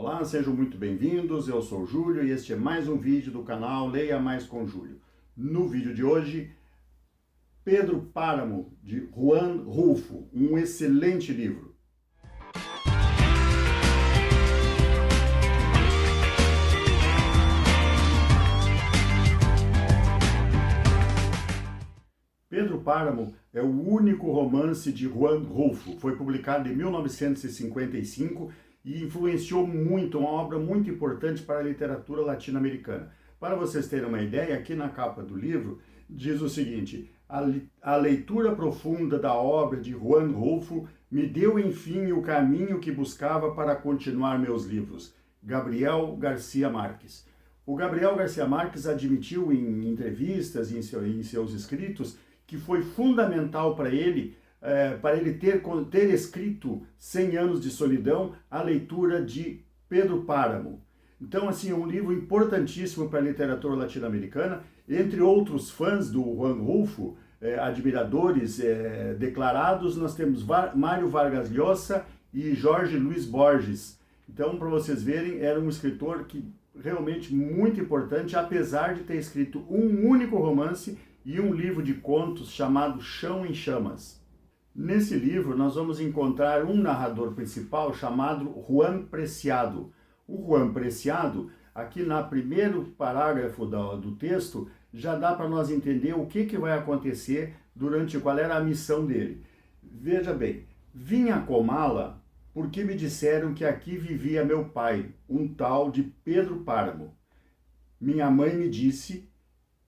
Olá, sejam muito bem-vindos, eu sou o Júlio e este é mais um vídeo do canal Leia Mais com Júlio. No vídeo de hoje, Pedro Páramo, de Juan Rulfo, um excelente livro. Pedro Páramo é o único romance de Juan Rulfo. Foi publicado em 1955 e influenciou muito, uma obra muito importante para a literatura latino-americana. Para vocês terem uma ideia, aqui na capa do livro diz o seguinte: a leitura profunda da obra de Juan Rulfo me deu, enfim, o caminho que buscava para continuar meus livros. Gabriel Garcia Marques. O Gabriel Garcia Marques admitiu em entrevistas e em seus escritos que foi fundamental para ele ter escrito 100 Anos de Solidão, a leitura de Pedro Páramo. Então, assim, é um livro importantíssimo para a literatura latino-americana. Entre outros fãs do Juan Rulfo, admiradores declarados, nós temos Mário Vargas Llosa e Jorge Luis Borges. Então, para vocês verem, era um escritor que realmente muito importante, apesar de ter escrito um único romance e um livro de contos chamado Chão em Chamas. Nesse livro nós vamos encontrar um narrador principal chamado Juan Preciado. O Juan Preciado, aqui no primeiro parágrafo do texto, já dá para nós entender o que vai acontecer qual era a missão dele. Veja bem, vim a Comala porque me disseram que aqui vivia meu pai, um tal de Pedro Páramo. Minha mãe me disse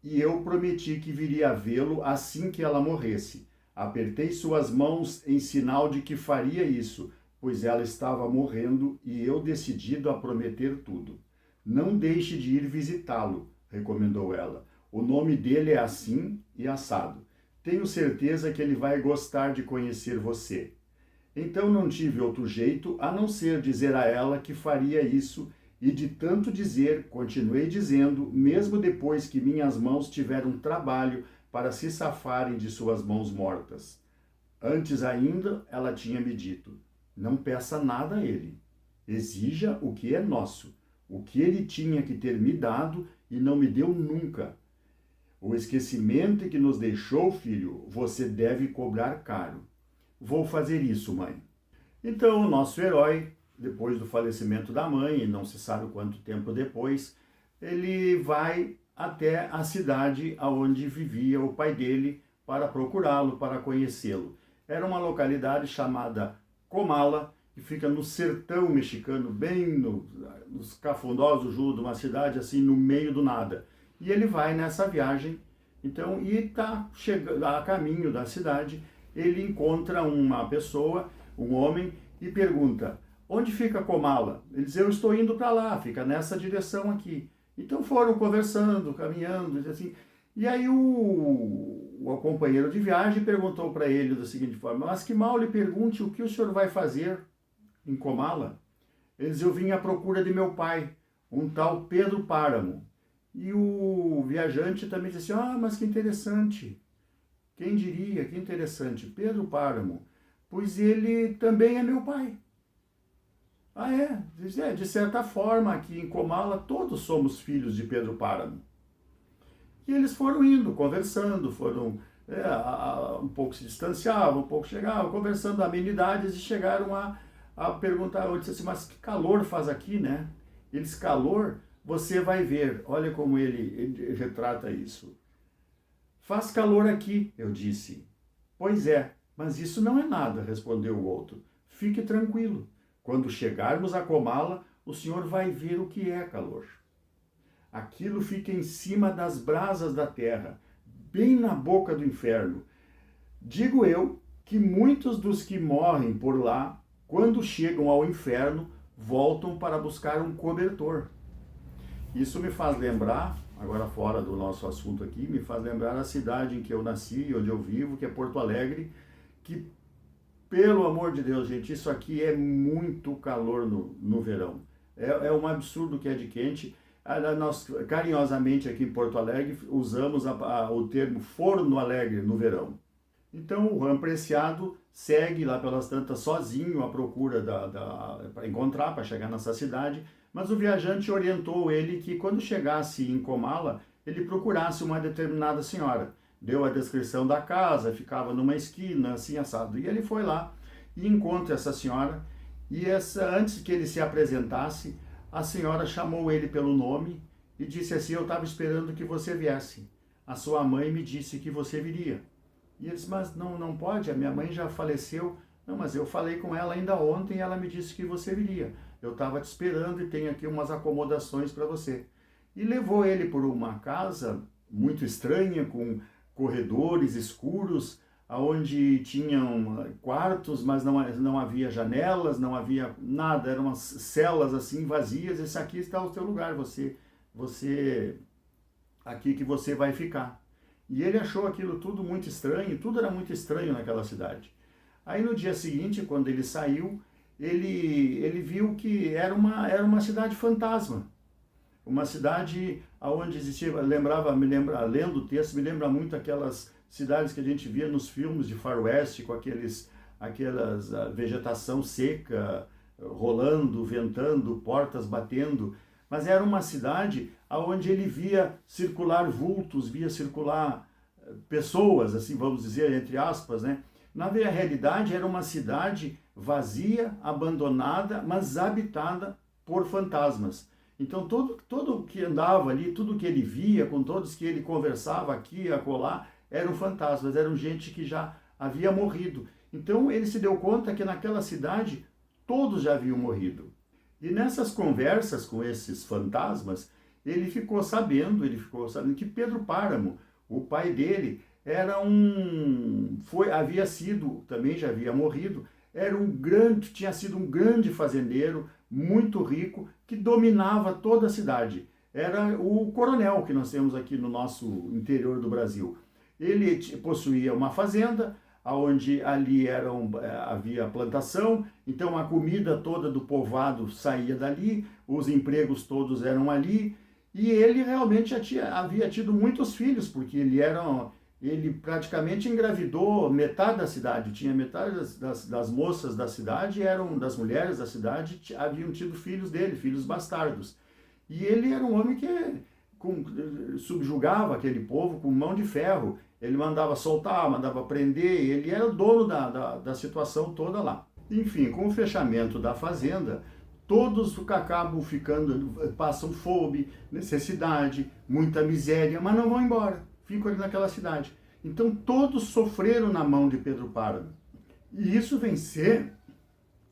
e eu prometi que viria vê-lo assim que ela morresse. Apertei suas mãos em sinal de que faria isso, pois ela estava morrendo e eu decidido a prometer tudo. Não deixe de ir visitá-lo, recomendou ela. O nome dele é assim e assado. Tenho certeza que ele vai gostar de conhecer você. Então não tive outro jeito a não ser dizer a ela que faria isso, e de tanto dizer, continuei dizendo, mesmo depois que minhas mãos tiveram trabalho para se safarem de suas mãos mortas. Antes ainda, ela tinha me dito: não peça nada a ele. Exija o que é nosso, o que ele tinha que ter me dado e não me deu nunca. O esquecimento que nos deixou, filho, você deve cobrar caro. Vou fazer isso, mãe. Então, o nosso herói, depois do falecimento da mãe, não se sabe quanto tempo depois, ele vai até a cidade onde vivia o pai dele para procurá-lo, para conhecê-lo. Era uma localidade chamada Comala, que fica no sertão mexicano, bem nos cafundós do Judo, uma cidade assim no meio do nada. E ele vai nessa viagem, então, e está chegando a caminho da cidade, ele encontra uma pessoa, um homem, e pergunta: onde fica Comala? Ele diz: eu estou indo para lá, fica nessa direção aqui. Então foram conversando, caminhando, assim. E aí o companheiro de viagem perguntou para ele da seguinte forma: mas que mal lhe pergunte o que o senhor vai fazer em Comala? Ele diz: eu vim à procura de meu pai, um tal Pedro Páramo. E o viajante também disse assim: mas que interessante. Quem diria, que interessante, Pedro Páramo, pois ele também é meu pai. De certa forma, aqui em Comala, todos somos filhos de Pedro Páramo. E eles foram indo, conversando, um pouco se distanciavam, um pouco chegavam, conversando amenidades, e chegaram a perguntar, eu disse assim: mas que calor faz aqui, né? Eles: calor, você vai ver. Olha como ele retrata isso. Faz calor aqui, eu disse. Pois é, mas isso não é nada, respondeu o outro. Fique tranquilo. Quando chegarmos a Comala, o senhor vai ver o que é calor. Aquilo fica em cima das brasas da terra, bem na boca do inferno. Digo eu que muitos dos que morrem por lá, quando chegam ao inferno, voltam para buscar um cobertor. Isso me faz lembrar, agora fora do nosso assunto aqui, me faz lembrar a cidade em que eu nasci e onde eu vivo, que é Porto Alegre, que, pelo amor de Deus, gente, isso aqui é muito calor no verão. É um absurdo que é de quente. Nós, carinhosamente, aqui em Porto Alegre, usamos o termo forno alegre no verão. Então, o Juan Preciado segue lá pelas tantas sozinho à procura para encontrar, para chegar nessa cidade, mas o viajante orientou ele que quando chegasse em Comala, ele procurasse uma determinada senhora. Deu a descrição da casa, ficava numa esquina, assim assado. E ele foi lá e encontra essa senhora, e antes que ele se apresentasse, a senhora chamou ele pelo nome e disse assim: eu estava esperando que você viesse. A sua mãe me disse que você viria. E ele disse: mas não pode, a minha mãe já faleceu. Não, mas eu falei com ela ainda ontem e ela me disse que você viria. Eu estava te esperando e tenho aqui umas acomodações para você. E levou ele por uma casa muito estranha, com corredores escuros, onde tinham quartos, mas não havia janelas, não havia nada, eram umas celas assim vazias. Esse aqui está o teu lugar, você aqui que você vai ficar. E ele achou aquilo tudo muito estranho, tudo era muito estranho naquela cidade. Aí no dia seguinte, quando ele saiu, ele viu que era uma cidade fantasma. Uma cidade onde existia, lendo o texto, me lembra muito aquelas cidades que a gente via nos filmes de faroeste, com aquelas vegetação seca, rolando, ventando, portas batendo. Mas era uma cidade onde ele via circular vultos, via circular pessoas, assim vamos dizer, entre aspas, né? Na realidade era uma cidade vazia, abandonada, mas habitada por fantasmas. Então todo que andava ali, tudo que ele via, com todos que ele conversava aqui e acolá, eram fantasmas, eram gente que já havia morrido. Então ele se deu conta que naquela cidade todos já haviam morrido. E nessas conversas com esses fantasmas, ele ficou sabendo que Pedro Páramo, o pai dele, havia sido, também já havia morrido, tinha sido um grande fazendeiro, muito rico, que dominava toda a cidade. Era o coronel que nós temos aqui no nosso interior do Brasil. Ele possuía uma fazenda, onde ali havia plantação, então a comida toda do povoado saía dali, os empregos todos eram ali, e ele realmente havia tido muitos filhos, porque ele praticamente engravidou metade da cidade, tinha metade das moças da cidade, das mulheres da cidade, haviam tido filhos dele, filhos bastardos. E ele era um homem que subjugava aquele povo com mão de ferro. Ele mandava soltar, mandava prender, ele era o dono da situação toda lá. Enfim, com o fechamento da fazenda, todos passam fome, necessidade, muita miséria, mas não vão embora, ficam ali naquela cidade. Então todos sofreram na mão de Pedro Páramo. E isso vem ser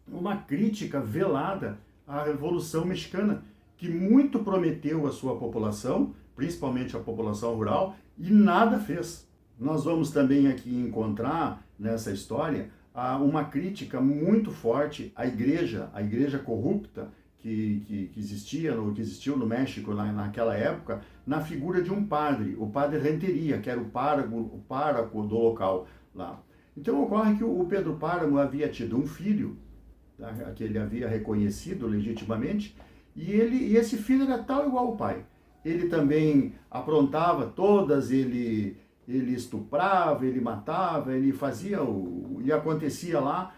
uma crítica velada à Revolução Mexicana, que muito prometeu à sua população, principalmente a população rural, e nada fez. Nós vamos também aqui encontrar nessa história uma crítica muito forte à igreja corrupta que existiu no México naquela época, na figura de um padre, o padre Renteria, que era o pároco do local lá. Então ocorre que o Pedro Páramo havia tido um filho, tá, que ele havia reconhecido legitimamente, e esse filho era tal igual ao pai. Ele também aprontava todas, ele estuprava, ele matava, ele fazia e acontecia lá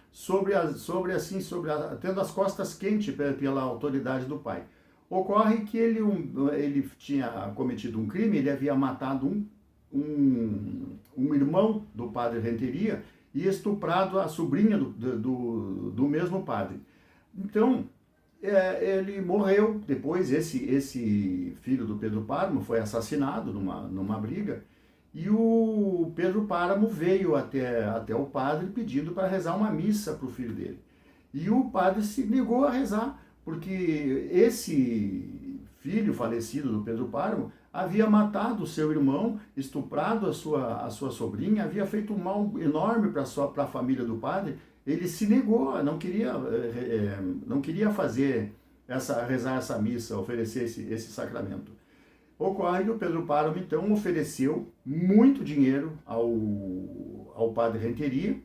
tendo as costas quentes pela autoridade do pai. Ocorre que ele tinha cometido um crime, ele havia matado um irmão do padre Renteria e estuprado a sobrinha do mesmo padre. Então, ele morreu. Depois, esse filho do Pedro Páramo foi assassinado numa briga. E o Pedro Páramo veio até o padre pedindo para rezar uma missa para o filho dele. E o padre se negou a rezar, porque esse filho falecido do Pedro Páramo havia matado o seu irmão, estuprado a sua sobrinha, havia feito um mal enorme para a família do padre. Ele se negou, não queria rezar essa missa, oferecer esse sacramento. Ocorre que o Pedro Páramo, então, ofereceu muito dinheiro ao padre Renteria,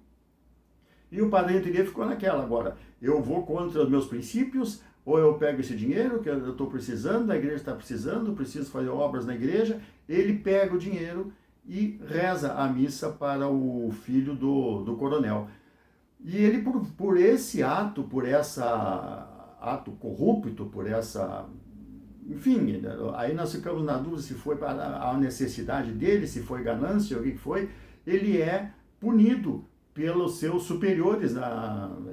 e o padre Renteria ficou naquela: agora, eu vou contra os meus princípios, ou eu pego esse dinheiro que eu estou precisando, a igreja está precisando, preciso fazer obras na igreja. Ele pega o dinheiro e reza a missa para o filho do coronel. E ele, por esse ato, ato corrupto, por essa, enfim, aí nós ficamos na dúvida se foi para a necessidade dele, se foi ganância, o que foi, ele é punido pelos seus superiores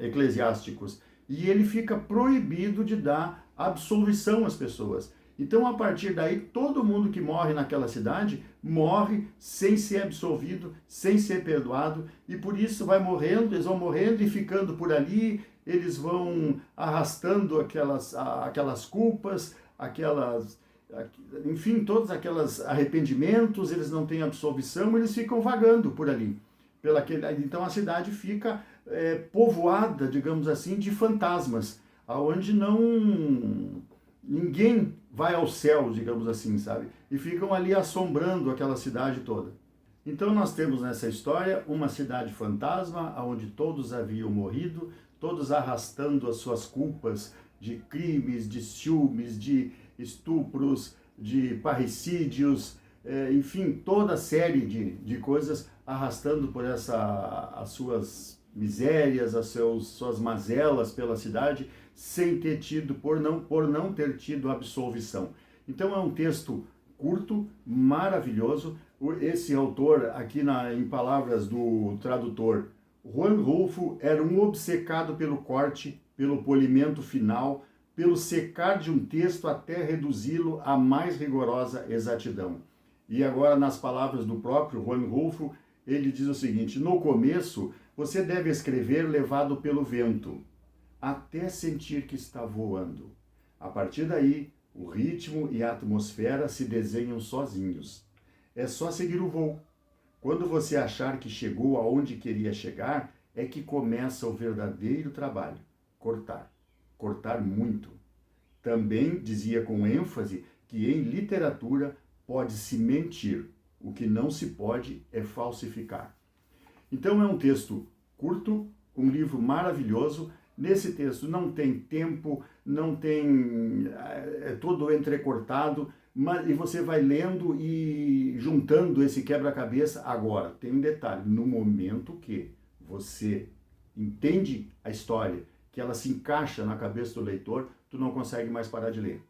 eclesiásticos. E ele fica proibido de dar absolvição às pessoas. Então, a partir daí, todo mundo que morre naquela cidade morre sem ser absolvido, sem ser perdoado, e por isso vai morrendo, eles vão morrendo e ficando por ali, eles vão arrastando aquelas culpas, enfim, todos aqueles arrependimentos, eles não têm absolvição, eles ficam vagando por ali. Então a cidade fica povoada, digamos assim, de fantasmas, aonde ninguém vai ao céu, digamos assim, sabe? E ficam ali assombrando aquela cidade toda. Então nós temos nessa história uma cidade fantasma, onde todos haviam morrido, todos arrastando as suas culpas de crimes, de ciúmes, de estupros, de parricídios, enfim, toda série de coisas arrastando por as suas misérias, suas mazelas pela cidade, sem ter tido, por não ter tido absolvição. Então é um texto curto, maravilhoso. Esse autor, aqui em palavras do tradutor, Juan Rulfo era um obcecado pelo corte, pelo polimento final, pelo secar de um texto até reduzi-lo à mais rigorosa exatidão. E agora, nas palavras do próprio Juan Rulfo, ele diz o seguinte: no começo, você deve escrever levado pelo vento, até sentir que está voando. A partir daí, o ritmo e a atmosfera se desenham sozinhos. É só seguir o voo. Quando você achar que chegou aonde queria chegar, é que começa o verdadeiro trabalho: cortar. Cortar muito. Também dizia com ênfase que em literatura pode-se mentir. O que não se pode é falsificar. Então é um texto curto, um livro maravilhoso. Nesse texto não tem tempo, não tem... é todo entrecortado, e você vai lendo e juntando esse quebra-cabeça. Agora, tem um detalhe: no momento que você entende a história, que ela se encaixa na cabeça do leitor, tu não consegue mais parar de ler.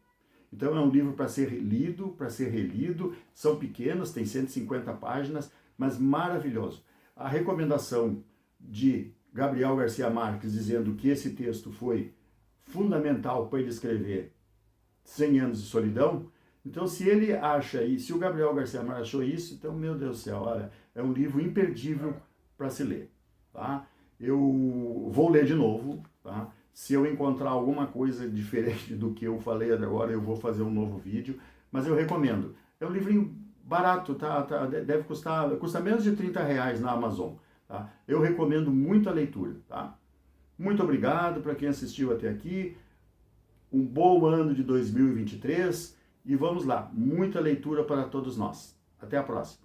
Então é um livro para ser lido, para ser relido, são pequenos, tem 150 páginas, mas maravilhoso. A recomendação de Gabriel Garcia Marques, dizendo que esse texto foi fundamental para ele escrever 100 anos de solidão. Então, se ele acha isso, se o Gabriel Garcia Marques achou isso, então, meu Deus do céu, olha, é um livro imperdível para se ler, tá? Eu vou ler de novo, tá? Se eu encontrar alguma coisa diferente do que eu falei agora, eu vou fazer um novo vídeo, mas eu recomendo. É um livrinho barato, deve custa menos de R$30 na Amazon, tá? Eu recomendo muito a leitura, tá? Muito obrigado para quem assistiu até aqui. Um bom ano de 2023 e vamos lá, muita leitura para todos nós. Até a próxima.